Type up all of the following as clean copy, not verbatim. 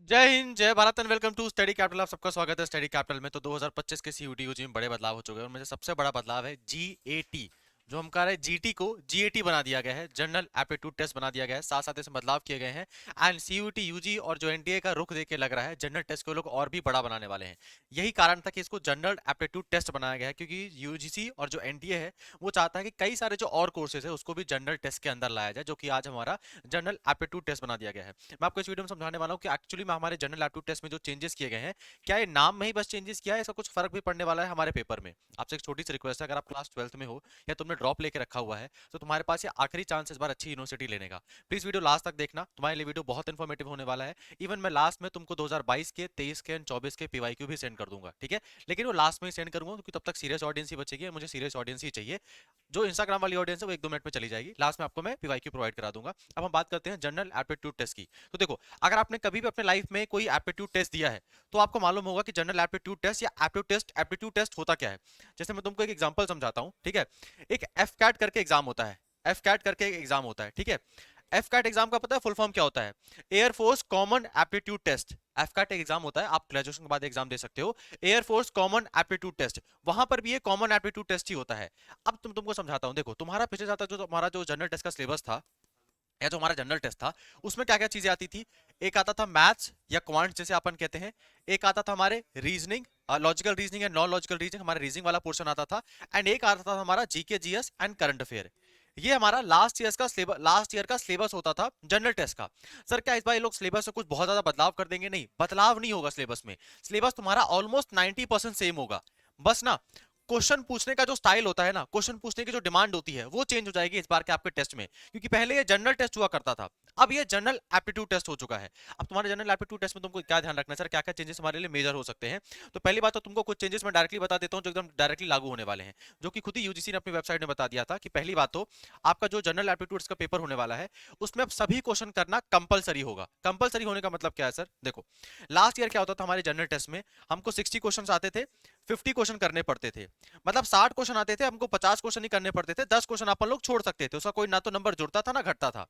जय हिंद, जय Bharat and welcome to Study Capital. आप सबका स्वागत है स्टडी कैपिटल में। तो 2025 के सीयूटी यूजी में बड़े बदलाव हो चुके हैं और मुझे सबसे बड़ा बदलाव है जीएटी। जो हम कह रहे हैं जीटी को जीएटी बना दिया गया है, जनरल एप्टीट्यूड टेस्ट बना दिया गया है। साथ साथ इसमें बदलाव किए गए हैं एंड सीयूटी यूजी और जो एनडीए का रुख देख के लग रहा है जनरल टेस्ट को लोग और भी बड़ा बनाने वाले हैं। यही कारण था कि इसको जनरल एप्टीट्यूड टेस्ट बनाया गया है, क्योंकि यूजीसी और जो एनडीए है वो चाहता है कि कई सारे जो और कोर्सेज है उसको भी जनरल टेस्ट के अंदर लाया जाए, जो कि आज हमारा जनरल एप्टीट्यूड टेस्ट बना दिया गया है। मैं आपको इस वीडियो में समझाने वाला हूँ कि एक्चुअली में हमारे जनरल एप्टीट्यूड टेस्ट में जो चेंजेस किए गए हैं, क्या ये नाम में ही बस चेंजेस किया है, इसका कुछ फर्क भी पड़ने वाला है हमारे पेपर में। आपसे एक छोटी सी रिक्वेस्ट है, अगर आप क्लास 12th में हो या तुमने ड्रॉप लेके रखा हुआ है तो तुम्हारे पास ये आखिरी चांस इस बार अच्छी यूनिवर्सिटी लेने का। प्लीज वीडियो लास्ट तक देखना, तुम्हारे लिए वीडियो बहुत इन्फॉर्मेटिव होने वाला है। इवन मैं लास्ट में तुमको 2022 के 23 के 24 के पीवाईक्यू भी सेंड कर दूंगा, ठीक है। लेकिन वो लास्ट में ही सेंड करूंगा क्योंकि तब तक सीरियस ऑडियंस ही बचेगी, मुझे सीरियस ऑडियंस ही चाहिए। जो इंस्टाग्राम वाली ऑडियंस है वो 1-2 मिनट में चली जाएगी, लास्ट में आपको मैं पीवाईक्यू प्रोवाइड करा दूंगा। अब हम बात करते हैं जनरल एप्टीट्यूड टेस्ट की। तो देखो, अगर आपने कभी भी अपने लाइफ में कोई एप्टीट्यूड टेस्ट दिया है तो आपको मालूम होगा कि जनरल एप्टीट्यूड टेस्ट या एप्टीट्यूड टेस्ट होता क्या है। जैसे मैं तुमको एक एग्जांपल समझाता हूं, ठीक है। एक एफ कैट करके एग्जाम होता है, एफ कैट करके एग्जाम होता है, ठीक है। एफ कैट एग्जाम का पता है फुल फॉर्म क्या होता है? Air Force Common Aptitude Test. F CAT exam होता है, आप ग्रेजुएशन के बाद एग्जाम दे सकते हो। एयरफोर्स कॉमन एप्टीट्यूड टेस्ट, वहां पर भी ये कॉमन एप्टीट्यूड टेस्ट ही होता है। अब तुमको समझाता हूं। देखो, तुम्हारा पिछले साल तक जो तुम्हारा जो जनरल टेस्ट का सिलेबस था या जो हमारा जनरल टेस्ट था, उसमें क्या क्या चीजें आती थी? एक आता था मैथ्स या क्वांट्स जैसे अपन कहते हैं, एक आता था हमारे reasoning, logical reasoning and non logical reasoning, हमारा रीजनिंग वाला पोर्शन आता था। एंड एक आता था हमारा GK GS and current affair. ये हमारा लास्ट ईयर का सिलेबस होता था जनरल टेस्ट का। सर, क्या इस बार ये लोग सिलेबस में कुछ बहुत ज्यादा बदलाव कर देंगे? नहीं, बदलाव नहीं होगा सिलेबस में। सिलेबस तुम्हारा ऑलमोस्ट 90% सेम होगा। बस ना, क्वेश्चन पूछने का जो स्टाइल होता है ना, क्वेश्चन पूछने की जो डिमांड होती है वो चेंज हो जाएगी इस बार के आपके टेस्ट में। क्योंकि पहले ये जनरल टेस्ट हुआ करता था, अब ये जनरल एप्टीट्यूड टेस्ट हो चुका है। अब तुम्हारे जनरल एप्टीट्यूड टेस्ट में तुमको क्या ध्यान रखना है सर, क्या क्या चेंजेस हमारे लिए मेजर हो सकते हैं? तो पहली बात तो तुमको कुछ चेंजेस मैं डायरेक्टली बता देता हूँ जो एकदम डायरेक्टली लागू होने वाले हैं, जो कि खुद ही यूजीसी ने अपनी वेबसाइट में बता दिया था। कि पहली बात तो आपका जो जनरल एप्टीट्यूड का पेपर होने वाला है उसमें अब सभी क्वेश्चन करना कंपलसरी होगा। कंपलसरी होने का मतलब क्या है सर? देखो, लास्ट ईयर क्या होता था हमारे जनरल टेस्ट में, हमको 60 क्वेश्चन आते थे, 50 क्वेश्चन करने पड़ते थे। मतलब 60 क्वेश्चन आते थे, हमको 50 क्वेश्चन ही करने पड़ते थे, 10 क्वेश्चन अपन लोग छोड़ सकते थे, उसका कोई ना तो नंबर जुड़ता था ना घटता था।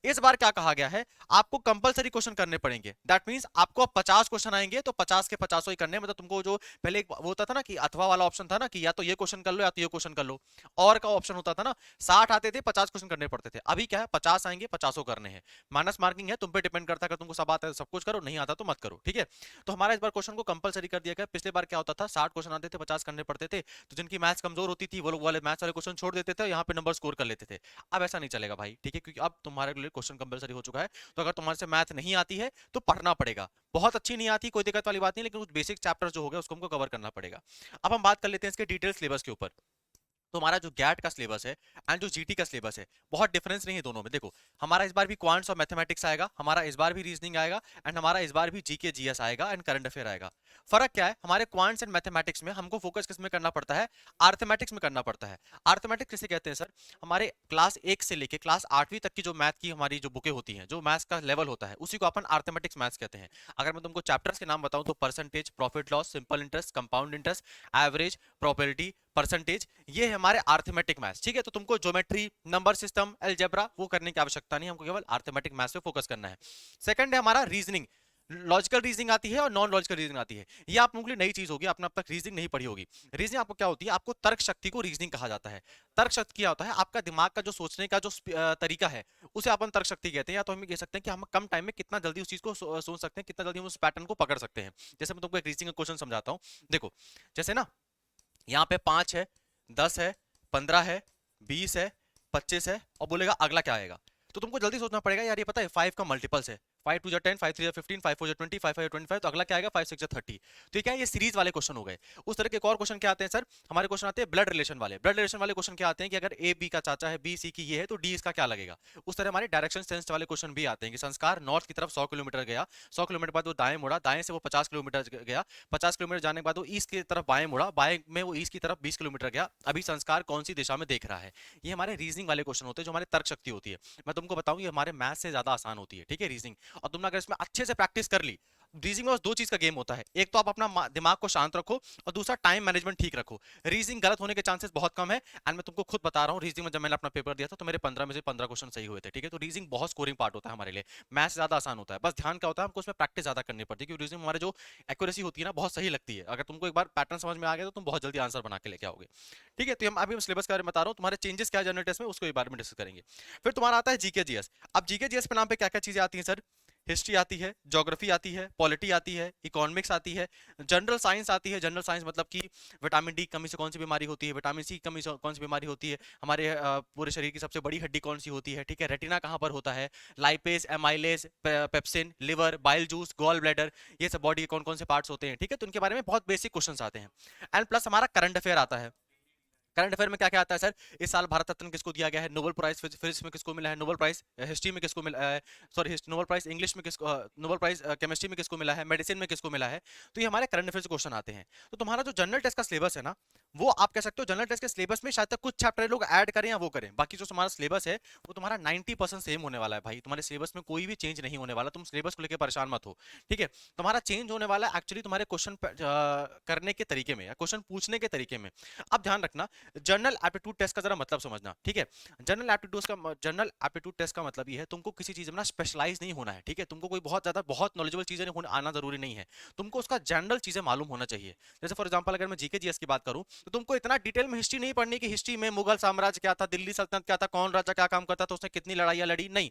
इस बार क्या कहा गया है, आपको कंपलसरी क्वेश्चन करने पड़ेंगे। दैट मींस आपको अब 50 क्वेश्चन आएंगे तो 50 के 50 ही करने हैं। मतलब तुमको जो पहले एक वो होता था ना कि अथवा वाला ऑप्शन था ना, कि या तो ये क्वेश्चन कर लो या तो ये क्वेश्चन कर लो, और का ऑप्शन होता था ना। 60 आते थे, 50 क्वेश्चन करने पड़ते थे। अभी क्या है, 50 आएंगे, 50 करने हैं। माइनस मार्किंग है, तुम पे डिपेंड करता है, अगर तुमको सब आता है तो सब कुछ करो, नहीं आता तो मत करो, ठीक है। तो हमारा इस बार क्वेश्चन को कंपलसरी कर दिया गया। पिछले बार क्या होता था, 60 क्वेश्चन आते थे, 50 करने पड़ते थे, तो जिनकी मैथ्स कमजोर होती थी वो लोग वाले मैथ्स वाले क्वेश्चन छोड़ देते थे, यहाँ पे नंबर स्कोर कर लेते थे। अब ऐसा नहीं चलेगा भाई, ठीक है, क्योंकि अब तुम्हारे लिए क्वेश्चन कंपलसरी हो चुका है। तो अगर तुम्हारे से मैथ नहीं आती है तो पढ़ना पड़ेगा। बहुत अच्छी नहीं आती, कोई दिक्कत वाली बात नहीं, लेकिन कुछ बेसिक चैप्टर जो हो गए उसको हमको कवर करना पड़ेगा। अब हम बात कर लेते हैं इसके डिटेल सिलेबस के ऊपर। तो हमारा जो गैट का सिलेबस है एंड जो जीटी का सिलेबस है, बहुत डिफरेंस नहीं है दोनों में। देखो, हमारा इस बार भी क्वांट्स और मैथमेटिक्स आएगा, हमारा इस बार भी रीजनिंग आएगा, एंड हमारा इस बार भी जीके जीएस आएगा एंड करंट अफेयर आएगा। फर्क क्या है, हमारे क्वांट्स एंड मैथमेटिक्स में हमको फोकस किस में करना पड़ता है? आर्थमेटिक्स में करना पड़ता है। आर्थमेटिक्स किसे कहते हैं सर? हमारे क्लास 1 से लेके क्लास 8वीं तक की जो मैथ की हमारी जो बुकें होती हैं, जो मैथ्स का लेवल होता है, उसी को अपन आर्थमेटिक्स मैथ्स कहते हैं। अगर मैं तुमको चैप्टर्स के नाम बताऊं तो percentage, profit loss, simple interest, compound interest, average, probability, percentage, ये है हमारे आर्थमेटिक मैथ्स, ठीक है। तो तुमको ज्योमेट्री, नंबर सिस्टम, अलजेब्रा वो करने की आवश्यकता नहीं, हमको केवल आर्थमेटिक मैथ्स पे फोकस करना है। सेकंड है हमारा रीजनिंग। लॉजिकल रीजनिंग आती है और नॉन लॉजिकल रीजनिंग आती है। ये आप लोगों के लिए नई चीज होगी, आपने अब तक रीजनिंग नहीं पढ़ी होगी। रीजनिंग आपको क्या होती है, आपको तर्क शक्ति को रीजनिंग कहा जाता है। तर्क शक्ति क्या होता है? आपका दिमाग का जो सोचने का जो तरीका है, उसे अपन तर्क शक्ति कहते हैं। या तो हम कह सकते हैं कि हम कम टाइम में कितना जल्दी उस चीज को सोच सकते हैं, कितना जल्दी हम उस पैटर्न को पकड़ सकते हैं। जैसे मैं तुमको एक रीजनिंग का क्वेश्चन समझाता हूँ। देखो, जैसे ना, यहाँ पे 5 है, 10 है, 15 है, 20 है, 25 है, और बोलेगा अगला क्या आएगा। तो तुमको जल्दी सोचना पड़ेगा, यार ये पता है 5 का मल्टीपल्स है। 5 2 10, 5 3 15, 5 4 20, 5 5 25, तो अगला क्या आएगा? 5 6 30। तो ये क्या है, ये सीरीज वाले क्वेश्चन हो गए। उस तरह के एक और क्वेश्चन क्या आते हैं सर, हमारे क्वेश्चन आते हैं ब्लड रिलेशन वाले। ब्लड रिलेशन वाले क्वेश्चन क्या आते हैं कि अगर ए बी का चाचा है, बी सी की ये है, तो डी इसका क्या लगेगा। उस तरह हमारे डायरेक्शन सेंस वाले क्वेश्चन भी आते हैं कि संस्कार नॉर्थ की तरफ 100 किलोमीटर गया, 100 किलोमीटर बाद वो दाएं मुड़ा, दाएं से वो 50 किलोमीटर गया, 50 किलोमीटर जाने के बाद वो ईस्ट की तरफ बाएं मुड़ा, बाएं में वो ईस्ट की तरफ 20 किलोमीटर गया, अभी संस्कार कौन सी दिशा में देख रहा है। ये हमारे रीजनिंग वाले क्वेश्चन होते हैं, जो हमारे तर्क शक्ति होती है। मैं तुमको बताऊं, ये हमारे मैथ से ज्यादा आसान होती है, ठीक है, रीजनिंग। और तुमने अगर इसमें अच्छे से प्रैक्टिस कर ली, रीजनिंग में दो चीज का गेम होता है, एक तो आप अपना दिमाग को शांत रखो और दूसरा टाइम मैनेजमेंट ठीक रखो। रीजनिंग गलत होने के चांसेस बहुत कम है, एंड मैं तुमको खुद बता रहा हूँ, रीजनिंग में जब मैंने अपना पेपर दिया था तो मेरे 15 में से 15 क्वेश्चन सही हुए थे, ठीक है। तो रीजनिंग बहुत स्कोरिंग पार्ट होता है हमारे लिए, मैथ्स ज्यादा आसान होता है, बस ध्यान क्या होता है, हमको उसमें प्रैक्टिस ज्यादा करनी पड़ती है, क्योंकि रीजनिंग में हमारे जो एक्यूरेसी होती है ना बहुत सही लगती है। अगर तुमको एक बार पैटर्न समझ में आ गया तो तुम बहुत जल्दी आंसर बना के लेके आओगे, ठीक है। तो हम अभी सिलेबस के बारे में बता रहा हूँ, तुम्हारे चेंजेस क्या है जनरल टेस्ट में, उसको एक बारे में डिस्कस करेंगे। फिर तुम्हारा आता है जीके जीएस। अब जीके जीएस पे नाम पे क्या क्या चीजें आती हैं सर? हिस्ट्री आती है, ज्योग्राफी आती है, पॉलिटी आती है, इकोनॉमिक्स आती है, जनरल साइंस आती है। जनरल साइंस मतलब कि विटामिन डी की कमी से कौन सी बीमारी होती है, विटामिन सी की कमी से कौन सी बीमारी होती है, हमारे पूरे शरीर की सबसे बड़ी हड्डी कौन सी होती है, ठीक है, रेटिना कहाँ पर होता है, lipase, amylase, pepsin, liver, bile juice, gall bladder, ये सब बॉडी के कौन कौन से पार्ट्स होते हैं, ठीक है। तो इनके बारे में बहुत बेसिक क्वेश्चंस आते हैं। एंड प्लस हमारा करंट अफेयर आता है। करंट अफेयर में क्या क्या आता है सर? इस साल भारत रत्न किसको दिया गया है, नोबेल प्राइज फिजिक्स में किसको मिला है, नोबेल प्राइज हिस्ट्री में किसको मिला है, सॉरी नोबेल प्राइज इंग्लिश में किसको, नोबेल प्राइज केमिस्ट्री में किसको मिला है, मेडिसिन में किसको मिला है। तो ये हमारे करंट अफेयर से क्वेश्चन आते हैं। तो तुम्हारा जो जनरल टेस्ट का सिलेबस है ना, वो आप कह सकते हो जनरल टेस्ट के सिलेबस में शायद तक कुछ चैप्टर लोग ऐड करें या वो करें, बाकी जो तुम्हारा सिलेबस है वो तुम्हारा 90% सेम होने वाला है भाई। तुम्हारे सिलेबस में कोई भी चेंज नहीं होने वाला, तुम सिलेबस को लेकर परेशान मत हो, ठीक है। तुम्हारा चेंज होने वाला है एक्चुअली तुम्हारे क्वेश्चन करने के तरीके में या क्वेश्चन पूछने के तरीके में। अब ध्यान रखना, जनरल एप्टीट्यूड टेस्ट का जरा मतलब समझना, ठीक है। जनरल एप्टीट्यूड टेस्ट का मतलब ये है तुमको किसी चीज में ना स्पेशलाइज नहीं होना है, ठीक है। तुमको कोई बहुत ज्यादा बहुत नॉलेजेबल चीजें आना जरूरी नहीं है, तुमको उसका जनरल चीजें मालूम होना चाहिए। जैसे फॉर एग्जांपल अगर मैं जीके जीएस की बात करूं तो तुमको इतना डिटेल में हिस्ट्री नहीं पढ़नी कि हिस्ट्री में मुगल साम्राज्य क्या था, दिल्ली सल्तनत क्या था, कौन राजा क्या काम करता था, उसने कितनी लड़ाइयां लड़ी, नहीं।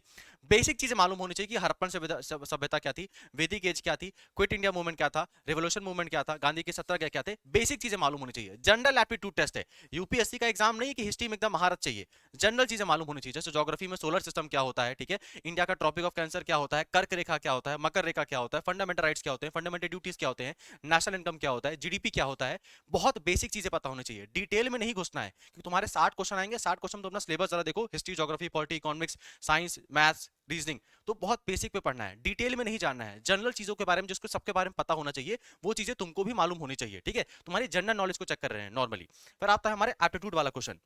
बेसिक चीजें मालूम होनी चाहिए कि हड़प्पन सभ्यता क्या थी, वैदिक एज क्या थी, क्विट इंडिया मूवमेंट क्या था, रेवोल्यूशन मूवमेंट क्या था, गांधी के सत्याग्रह क्या थे, बेसिक चीजें मालूम होनी चाहिए। जनरल एप्टीट्यूड टेस्ट है, यूपीएससी का एग्जाम नहीं है कि हिस्ट्री में एकदम महारत चाहिए, जनरल चीजें मालूम होनी चाहिए। जैसे ज्योग्राफी में सोलर सिस्टम क्या होता है, ठीक है, इंडिया का ट्रॉपिक ऑफ कैंसर क्या होता है, कर्क रेखा क्या होता है, मकर रेखा क्या होता है, फंडामेंटल राइट्स क्या होते हैं, फंडामेंटल ड्यूटीज क्या होते हैं, नेशनल इनकम क्या होता है, जीडीपी क्या होता है, बहुत बेसिक चीजें पता होनी चाहिए, डिटेल में नहीं घुसना है। क्योंकि तुम्हारे 60 क्वेश्चन आएंगे, 60 क्वेश्चन तो अपना सिलेबस जरा देखो, history, geography, polity, economics, science, maths, reasoning, तो बहुत बेसिक पे पढ़ना है, डिटेल में नहीं जानना है। जनरल चीजों के बारे में जिसको सबके बारे में पता होना चाहिए वो चीजें तुमको भी मालूम होनी चाहिए, ठीक है। तुम्हारी जनरल नॉलेज को चेक कर रहे हैं नॉर्मली। फिर आता है हमारे एप्टीट्यूड वाला क्वेश्चन।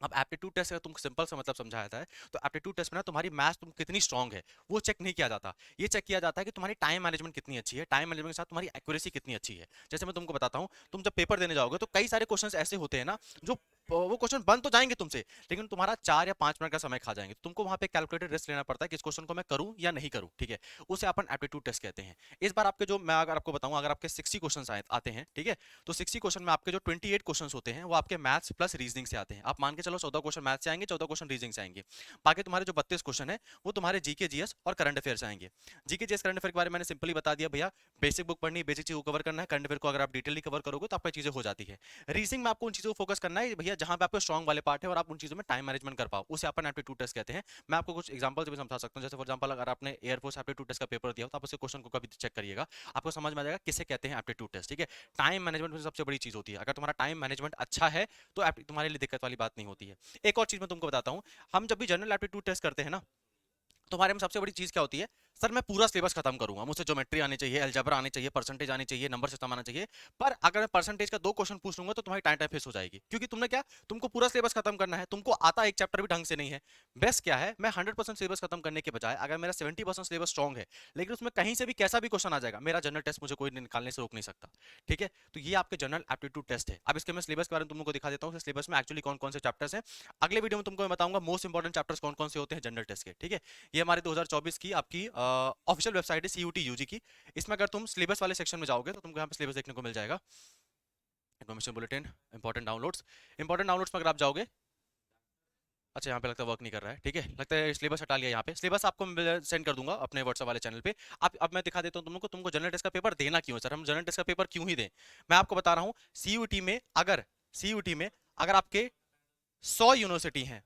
अब एप्टीट्यूड टेस्ट का तुमको सिंपल सा मतलब समझाया था है, तो एप्टीट्यूड टेस्ट में ना तुम्हारी मैथ्स तुम कितनी स्ट्रांग है वो चेक नहीं किया जाता, ये चेक किया जाता है कि तुम्हारी टाइम मैनेजमेंट कितनी अच्छी है, टाइम मैनेजमेंट के साथ तुम्हारी एक्यूरेसी कितनी अच्छी है। जैसे मैं तुमको बताता हूँ, तुम जब पेपर देने जाओगे तो कई सारे क्वेश्चन ऐसे होते हैं ना जो वो क्वेश्चन बन तो जाएंगे तुमसे, लेकिन तुम्हारा 4 या 5 मिनट का समय खा जाएंगे। तो तुमको वहां पे कैलकुलेटेड रिस्क लेना पड़ता है कि इस क्वेश्चन को मैं करूं या नहीं करूं, ठीक है। उसे अपन एप्टीट्यूड टेस्ट कहते हैं। इस बार आपके जो मैं अगर आपको बताऊं, अगर आपके 60 क्वेश्चन आते हैं, ठीक है, तो 60 क्वेश्चन में आपके जो 28 क्वेश्चन होते हैं वो आपके मैथ्स प्लस रीजनिंग से आते हैं। आप मान के चलो 14 क्वेश्चन मैथ्स से आएंगे, 14 क्वेश्चन रीजनिंग से आएंगे। बाकी तुम्हारे जो 32 क्वेश्चन है वो तुम्हारे जीके जीएस और करंट अफेयर से आएंगे। जीके जीएस करंट अफेयर के बारे में मैंने सिंपली बता दिया भैया, बेसिक बुक पढ़नी, बेसिक चीज को कवर करना है। करंट अफेयर को अगर आप डिटेली कवर करोगे तो आपकी चीजें हो जाती है। रीजनिंग में आपको उन चीजों को फोकस करना है भैया जहां पे आपको स्ट्रॉन्ग वाले पार्ट है और आप उन चीजों में टाइम मैनेजमेंट कर पाओ, उसे अपन एप्टीट्यूड टेस्ट कहते हैं। मैं आपको कुछ एग्जांपल से भी समझा सकता हूं। जैसे फॉर एग्जांपल अगर आपने एयरफोर्स एप्टीट्यूड टेस्ट का पेपर दिया हो तो आप उसके क्वेश्चन को कभी चेक करिएगा, आपको समझ में आ जाएगा किसे कहते हैं एप्टीट्यूड टेस्ट, ठीक है। टाइम मैनेजमेंट में सबसे बड़ी चीज होती है, अगर तुम्हारा टाइम मैनेजमेंट अच्छा है तो तुम्हारे लिए दिक्कत वाली बात नहीं होती है। एक और चीज मैं तुमको बताता हूं, हम जब भी जनरल एप्टीट्यूड टेस्ट करते हैं ना, तो हमारे में सबसे बड़ी चीज क्या होती है, सर मैं पूरा सिलेबस खत्म करूंगा, मुझे ज्योमेट्री आनी चाहिए, अलजेब्रा आनी चाहिए, परसेंटेज आनी चाहिए, नंबर सिस्टम आना चाहिए। पर अगर मैं परसेंटेज का 2 क्वेश्चन पूछ लूंगा तो तुम्हारी टाइम टाइम फेस हो जाएगी, क्योंकि तुमने क्या, तुमको पूरा सिलेबस खत्म करना है, तुमको आता एक चैप्टर भी ढंग से नहीं है। बेस्ट क्या है, मैं 100% सिलेबस खत्म करने के बजाय अगर मेरा 70% सिलेबस स्ट्रॉन्ग है लेकिन उसमें कहीं से भी कैसा भी क्वेश्चन आ जाएगा, मेरा जनरल टेस्ट मुझे कोई निकालने से रोक नहीं सकता, ठीक है। तो ये आपके जनरल एप्टीट्यूड टेस्ट है। अब इसके मैं सिलेबस के बारे में तुमको दिखा देता हूँ, सिलेबस में एक्चुअली कौन कौन से चैप्टर्स हैं। अगले वीडियो में तुमको मैं बताऊंगा मोस्ट इंपॉर्टेंट चैप्टर्स कौन कौन से होते हैं जनरल टेस्ट के, ठीक है। ये हमारे 2024 की आपकी ऑफिशियल वेबसाइट है सीयूटी यूजी की। इसमें अगर तुम सिलेबस वाले सेक्शन में जाओगे तो तुमको यहाँ पे सिलेबस देखने को मिल जाएगा। इन्फॉर्मेशन बुलेटिन, इंपॉर्टेंट डाउनलोड्स में अगर आप जाओगे, अच्छा यहाँ पे लगता है वर्क नहीं कर रहा है, ठीक है, लगता है सिलेबस हटा लिया। यहाँ पे सिलेबस आपको सेंड कर दूंगा अपने व्हाट्सएप वाले चैनल पे। अब मैं दिखा देता हूँ तुमको, तुमको जनरल टेस्ट का पेपर देना क्यों है सर, हम जनरल टेस्ट का पेपर क्यों ही दें। मैं आपको बता रहा हूँ, सीयूटी में अगर आपके 100 यूनिवर्सिटी हैं,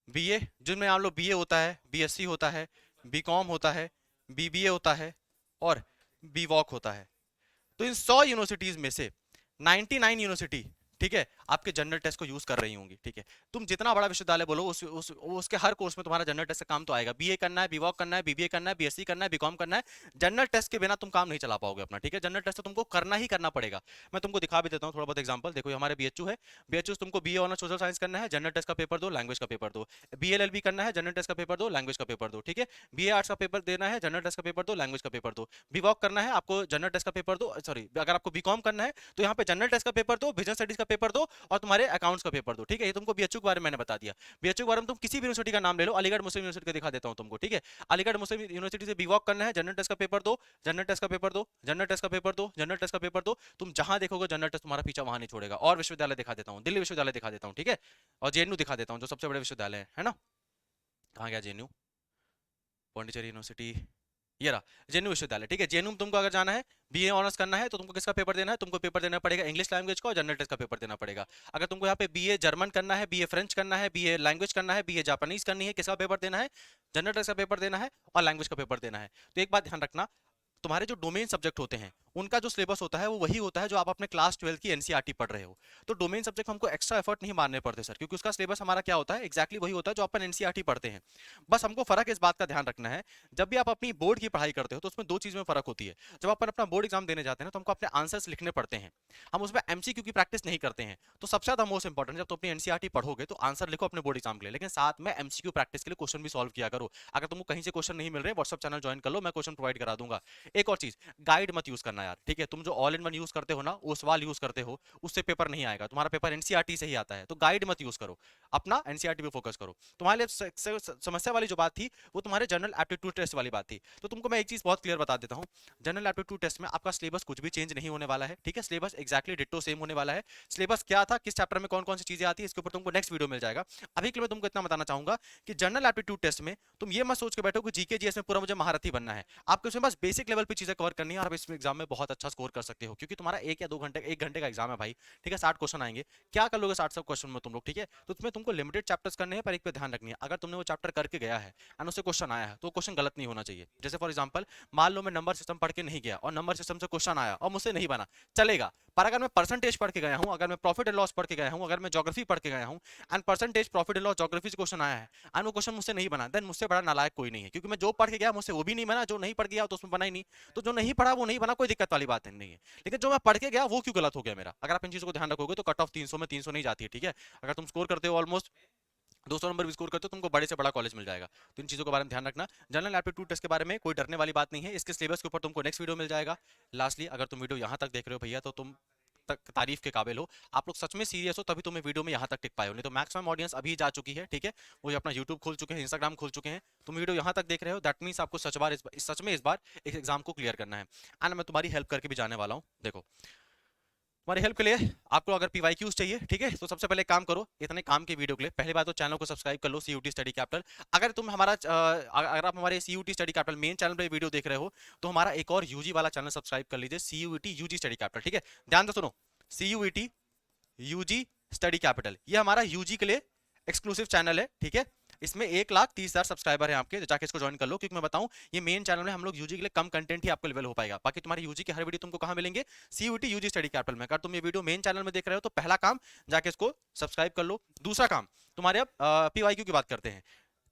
बीए जिनमें मान लो बीए होता है, बीएससी होता है, बीकॉम होता है, बीबीए होता है और बीवॉक होता है, तो इन 100 यूनिवर्सिटीज में से 99 यूनिवर्सिटी, ठीक है, आपके जनरल टेस्ट को यूज कर रही होंगी, ठीक है। तुम जितना बड़ा विश्वविद्यालय बोलो उसके हर कोर्स में तुम्हारा जनरल टेस्ट का काम तो आएगा। बीए करना है, बीवॉक करना है, बीबीए करना है, बीएससी करना है, बीकॉम करना है, जनरल टेस्ट के बिना तुम काम नहीं चला पाओगे अपना, ठीक है। जनरल टेस्ट तो तुमको करना ही करना पड़ेगा। मैं तुमको दिखा भी देता हूँ थोड़ा बहुत एग्जांपल। देखो ये हमारे बीएचयू है, बीएचयू तुमको बीए ऑनर्स सोशल साइंस करना है, जनरल टेस्ट का पेपर दो, लैंग्वेज का पेपर दो। बीएलएलबी करना है, जनरल टेस्ट का पेपर दो, लैंग्वेज का पेपर दो, ठीक है। बीए आर्ट्स का पेपर देना है, जनरल टेस्ट का पेपर दो, लैंग्वेज का पेपर दो। बीवॉक करना है आपको, जनरल टेस्ट का पेपर दो, सॉरी अगर आपको बीकॉम करना है तो यहाँ पे जनरल टेस्ट का पेपर दो, बिजनेस स्टडीज का पेपर दो और तुम्हारे अकाउंट्स का पेपर दो, ठीक है। ये तुमको बीएचयू के बारे में मैंने बता दिया। बीएचयू के बारे में तुम किसी भी यूनिवर्सिटी का नाम ले लो, अलीगढ़ मुस्लिम यूनिवर्सिटी का दिखा देता हूँ तुमको, ठीक है। अलीगढ़ मुस्लिम यूनिवर्सिटी से बीवॉक करना है, जनरल टेस्ट का पेपर दो, जनरल टेस्ट का पेपर दो, जनरल टेस्ट का पेपर दो, जनरल टेस्ट का पेपर दो। तुम जहां देखोगे जनरल टेस्ट तुम्हारा पीछा वहां नहीं छोड़ेगा। और विश्वविद्यालय दिखा देता हूँ, दिल्ली विश्वविद्यालय दिखा देता हूँ, ठीक है। और जेएनयू दिखा देता हूँ जो सबसे बड़े विश्वविद्यालय है ना। कहाँ गया जेएनयू, पौंडीचेरी यूनिवर्सिटी, ये रहा जेएनयू विश्वविद्यालय, ठीक है। जेएनयू में तुमको अगर जाना है, बीए ऑनर्स करना है तो तुमको किसका पेपर देना है, तुमको पेपर देना पड़ेगा इंग्लिश लैंग्वेज का और जनरल टेस्ट का पेपर देना पड़ेगा। अगर तुमको यहाँ पे बीए जर्मन करना है, बीए फ्रेंच करना है, बीए लैंग्वेज करना है, बीए जापानीज करनी है, किसका पेपर देना है, जनरल टेस्ट का पेपर देना है और लैंग्वेज का पेपर देना है। तो एक बात ध्यान रखना, तुम्हारे जो डोमेन सब्जेक्ट होते हैं उनका जो सिलेबस होता है वो वही होता है जो आप अपने क्लास 12 की एनसीईआरटी पढ़ रहे हो। तो डोमेन सब्जेक्ट हमको एक्स्ट्रा एफर्ट नहीं मारने पड़ते सर, क्योंकि उसका सिलेबस हमारा क्या होता है, एक्जैक्टली वही होता है जो अपन एनसीईआरटी पढ़ते हैं। बस हमको फर्क इस बात का ध्यान रखना है, जब भी आप अपनी बोर्ड की पढ़ाई करते हो तो उसमें दो चीज में फर्क होती है। जब अपन अपना बोर्ड एग्जाम देने जाते हैं तो हमको अपने आंसर्स लिखने पड़ते हैं, हम उसमें एमसीक्यू की प्रैक्टिस नहीं करते हैं। तो सबसे ज्यादा मोस्ट इंपॉर्टेंट, जब तुम अपनी एनसीईआरटी पढ़ोगे तो आंसर लिखो अपने बोर्ड एग्जाम के लिए, लेकिन साथ में एमसीक्यू प्रैक्टिस के लिए क्वेश्चन भी सॉल्व किया करो। अगर तुमको कहीं से क्वेश्चन नहीं मिल रहे, व्हाट्सएप चैनल ज्वाइन कर लो, मैं क्वेश्चन प्रोवाइड करा दूंगा। एक और चीज, गाइड मत यूज करना यार, ठीक है। तुम जो ऑल इन वन यूज करते हो ना, ओसवाल यूज करते हो, उससे पेपर नहीं आएगा, तुम्हारा पेपर एनसीईआरटी से ही आता है। तो गाइड मत यूज करो, अपना एनसीईआरटी पे फोकस करो। तुम्हारे लिए समस्या वाली जो बात थी वो तुम्हारे जनरल एप्टीट्यूड टेस्ट वाली बात थी। तो तुमको मैं एक चीज बहुत क्लियर बता देता हूँ, जनरल एप्टीट्यूड टेस्ट में आपका सिलेबस कुछ भी चेंज नहीं होने वाला है, ठीक है। सिलेबस एक्जैक्टली डिट्टो सेम होने वाला है। सिलेबस क्या था, किस चैप्टर में कौन कौन सी चीजें आती है, इसके ऊपर तुमको नेक्स्ट वीडियो मिल जाएगा। अभी के लिए मैं तुमको इतना बताना चाहूंगा कि जनरल एप्टीट्यूड टेस्ट में तुम ये मत सोच के बैठो कि जीके जीएस में पूरा मुझे महारथी बनना है। आपको इसमें बस बेसिक लेवल पे चीजें कवर करनी है और आप इस एग्जाम में बहुत अच्छा स्कोर कर सकते हो, क्योंकि तुम्हारा 1 या 2 घंटे 1 घंटे का एग्जाम है भाई, ठीक है। 60 क्वेश्चन आएंगे, क्या कर लोगे 60 क्वेश्चन में तुम लोग, ठीक है। तो उसमें तुमको लिमिटेड चैप्टर्स करने हैं, पर एक पे ध्यान रखनी है, अगर तुमने वो चैप्टर करके गया है एंड उससे क्वेश्चन आया है तो क्वेश्चन गलत नहीं होना चाहिए। जैसे फॉर एग्जांपल, मान लो मैं नंबर सिस्टम पढ़ के नहीं गया और नंबर सिस्टम से क्वेश्चन आया और मुझसे नहीं बना, चलेगा। पर अगर मैं परसेंटेज पढ़ के गया हूं, अगर मैं प्रॉफिट एंड लॉस पढ़ के गया हूं, अगर मैं ज्योग्राफी पढ़ के गया हूं and percentage profit and loss geography से क्वेश्चन आया है एंड वो क्वेश्चन मुझसे नहीं बना, देन मुझसे बड़ा नालायक कोई नहीं है, क्योंकि मैं जो पढ़ के गया मुझसे वो भी नहीं बना, जो नहीं पढ़ गया तो उसमें बना ही नहीं। तो जो नहीं पढ़ा वो नहीं बना, कोई दिक्कत वाली बात नहीं है। लेकिन जो मैं पढ़ के गया वो क्यों गलत हो गया मेरा, अगर आप इन चीजों को ध्यान रखोगे तो कट ऑफ 300 में 300 नहीं जाती है, ठीक है। अगर तुम स्कोर करते हो ऑलमोस्ट 200 नंबर भी स्कोर करते हो, तुमको बड़े से बड़ा कॉलेज मिल जाएगा। तो इन चीजों के बारे में ध्यान रखना। जनरल एप्टीट्यूड टेस्ट के बारे में कोई डरने वाली बात नहीं है, इसके सिलेबस के ऊपर तुमको नेक्स्ट वीडियो मिल जाएगा। लास्टली, अगर तुम वीडियो यहाँ तक देख रहे हो भैया तो तुम तक तारीफ के काबिल हो, आप लोग सच में सीरियस हो तभी तुम्हें वीडियो में यहाँ तक टिक पाए हो, नहीं तो मैक्सिमम ऑडियंस अभी जा चुकी है, ठीक है। वो अपना यूट्यूब खोल चुके हैं, इंस्टाग्राम खोल चुके हैं, तुम वीडियो यहाँ तक देख रहे हो, दैट मीन्स आपको सच में इस बार एक एग्जाम को क्लियर करना है। एंड मैं तुम्हारी हेल्प करके भी जाने वाला हूँ। देखो, हमारी हेल्प के लिए आपको अगर पीवाईक्यूज चाहिए, ठीक है, तो सबसे पहले काम करो, इतने काम के वीडियो के लिए पहली बात तो चैनल को सब्सक्राइब कर लो, सीयूटी स्टडी कैपिटल। अगर तुम हमारा अगर आप हमारे CUT Study Capital main channel पे वीडियो देख रहे हो तो हमारा एक और यूजी वाला चैनल सब्सक्राइब कर लीजिए, सीयूटी यूजी स्टडी कैपिटल, ठीक है। ध्यान से सुनो, सीयूटी यूजी स्टडी कैपिटल, ये हमारा यूजी के लिए एक्सक्लूसिव चैनल है, ठीक है। इसमें 1,30,000 सब्सक्राइबर हैं आपके, जाके इसको ज्वाइन कर लो, क्योंकि मैं बताऊं ये मेन चैनल में हम लोग यूजी के लिए कम कंटेंट ही आपको लेवल हो पाएगा, बाकी तुम्हारी यूजी के हर वीडियो तुमको कहां मिलेंगे, सीयूटी यूजी स्टडी कैपिटल में। अगर तुम ये वीडियो मेन चैनल में देख रहे हो तो पहला काम जाके इसको सब्सक्राइब कर लो। दूसरा काम, तुम्हारे अब पीवाईक्यू की बात करते हैं।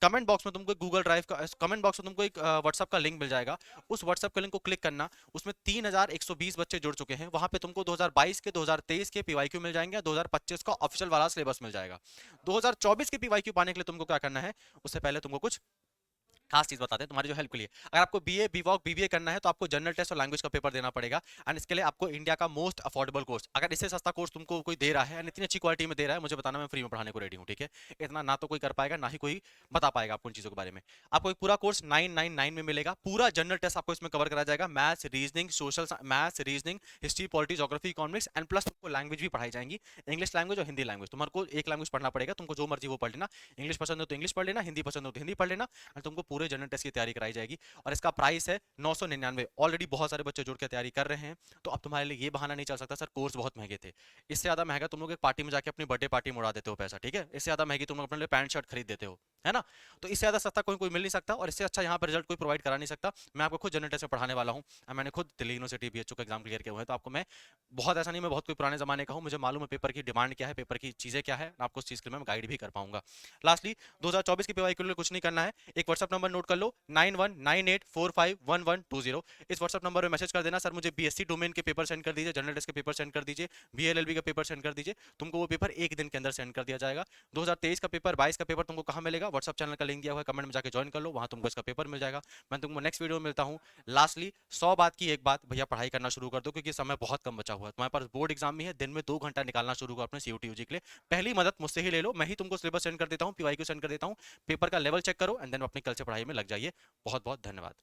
कमेंट बॉक्स में तुमको गूगल ड्राइव का, कमेंट बॉक्स में तुमको एक व्हाट्सएप का लिंक मिल जाएगा, उस व्हाट्सएप के लिंक को क्लिक करना, उसमें 3120 बच्चे जुड़ चुके हैं, वहां पे तुमको 2022 के 2023 के पीवाईक्यू मिल जाएंगे, 2025 का ऑफिशियल वाला सिलेबस मिल जाएगा। 2024 के पीवाईक्यू पाने के लिए तुमको क्या करना है, उससे पहले तुमको कुछ खास चीज बताते हैं तुम्हारी जो हेल्प के लिए। अगर आपको बीए बीवॉक बीबीए करना है तो आपको जनरल टेस्ट और लैंग्वेज का पेपर देना पड़ेगा, एंड इसके लिए आपको इंडिया का मोस्ट अफोर्डेबल कोर्स, अगर इससे सस्ता कोर्स तुमको कोई दे रहा है एंड इतनी अच्छी क्वालिटी में दे रहा है, मुझे बताना, मैं फ्री में पढ़ाने को रेडी हूँ, ठीक है। इतना ना तो कोई कर पाएगा, ना ही कोई बता पाएगा आपको इन चीजों के बारे में। आपको एक पूरा कोर्स 999 में मिलेगा, पूरा जनरल टेस्ट आपको इसमें कवर करा जाएगा, maths reasoning social maths reasoning history polity geography economics, and plus तुमको लैंग्वेज भी पढ़ाई जाएंगी, इंग्लिश लैंग्वेज और हिंदी लैंग्वेज। तुम्हारे को एक लैंग्वेज पढ़ना पड़ेगा, तुमको जो मर्जी वो पढ़ लेना, इंग्लिश पसंद हो तो इंग्लिश पढ़ लेना, हिंदी पसंद हो तो हिंदी पढ़ लेना, एंड तुमको पूरे जनरल टेस्ट की तैयारी कराई जाएगी। और इसका प्राइस है 999। ऑलरेडी बहुत सारे बच्चे जुड़ के तैयारी कर रहे हैं, तो अब तुम्हारे लिए ये बहाना नहीं चल सकता सर कोर्स बहुत महंगे थे। इससे ज्यादा महंगा तुम लोग एक पार्टी में जाके अपनी बर्थडे पार्टी में उड़ा देते हो पैसा, ठीक है। इससे ज्यादा महंगी तुम लोग अपने लिए पैंट शर्ट खरीद देते हो, है ना। तो इससे ज़्यादा सस्ता कोई कोई मिल नहीं सकता और इससे अच्छा यहाँ पर रिजल्ट कोई प्रोवाइड करा नहीं सकता। मैं आपको खुद जनरल टेस्ट में पढ़ाने वाला हूँ, मैंने खुद दिल्ली यूनिवर्सिटी बीएचयू का एग्जाम क्लियर किया हुआ है, तो आपको मैं बहुत ऐसा नहीं, मैं बहुत कोई पुराने जमाने का हूँ, मुझे मालूम है पेपर की डिमांड क्या है, पेपर की चीज़ें क्या है, मैं आपको उस चीज़ के लिए मैं गाइड भी कर पाऊंगा। लास्टली 2024 की पीवाई के लिए कुछ नहीं करना है, एक व्हाट्सअप नंबर नोट कर लो 9198451120। इस व्हाट्सअप नंबर पर मैसेज कर देना सर मुझे बीएससी डोमेन के पेपर सेंड कर दीजिए, जनरल टेस्ट के पेपर सेंड कर दीजिए, बीएलएलबी का पेपर सेंड कर दीजिए, तुमको वो पेपर एक दिन के अंदर सेंड कर दिया जाएगा। 2023 का पेपर 22 का पेपर तुमको कहाँ मिलेगा, व्हाट्सअप चैनल का लिंक दिया हुआ है, कमेंट में जाके ज्वाइन कर लो, वहां तुमको इसका पेपर मिल जाएगा। मैं तुमको नेक्स्ट वीडियो में मिलता हूँ। लास्टली 100 बात की एक बात, भैया पढ़ाई करना शुरू कर दो क्योंकि समय बहुत कम बचा हुआ है, तुम्हारे पास बोर्ड एग्जाम भी है, दिन में 2 घंटा निकालना शुरू करो अपने सीयूटी यूजी के लिए। पहली मदद मुझसे ही ले लो, मैं ही तुमको सिलेबस सेंड कर देता हूँ, पीवाईक्यू सेंड कर देता हूँ, पेपर का लेवल चेक करो एंड देन अपनी कल से पढ़ाई में लग जाइए। बहुत बहुत धन्यवाद।